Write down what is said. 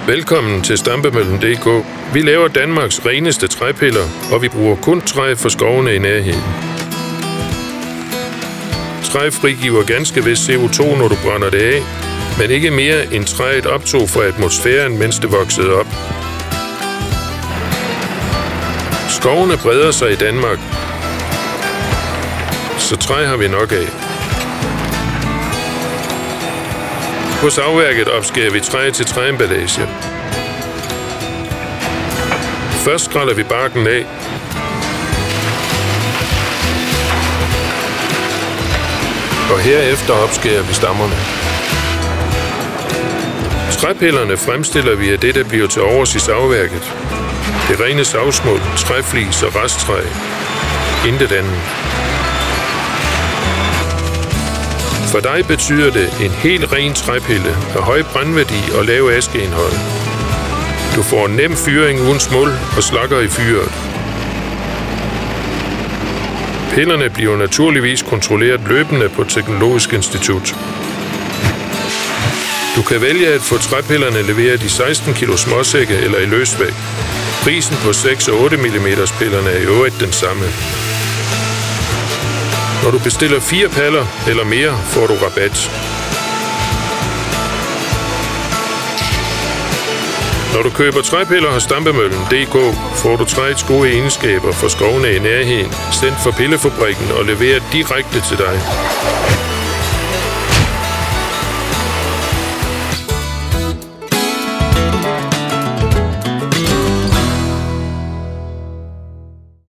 Velkommen til Stampemøllen.dk. Vi laver Danmarks reneste træpiller, og vi bruger kun træ fra skovene i nærheden. Træ frigiver ganske vist CO2, når du brænder det af, men ikke mere end træet optog fra atmosfæren, mens det voksede op. Skovene breder sig i Danmark, så træ har vi nok af. På savværket opskærer vi træ til træemballage. Først skræller vi barken af. Og herefter opskærer vi stammerne. Træpillerne fremstiller vi af det, der bliver til overs i savværket. Det rene savsmuld, træflis og resttræ. Intet andet. For dig betyder det en helt ren træpille med høj brændværdi og lav askeindhold. Du får en nem fyring uden smuld og slakker i fyret. Pillerne bliver naturligvis kontrolleret løbende på Teknologisk Institut. Du kan vælge at få træpillerne leveret i 16 kg småsække eller i løsvægt. Prisen på 6 og 8 mm pillerne er i øvrigt den samme. Når du bestiller 4 paller eller mere, får du rabat. Når du køber træpiller hos Stampemøllen.dk, får du træets gode egenskaber for skovene i nærheden, sendt fra pillefabrikken og leveret direkte til dig.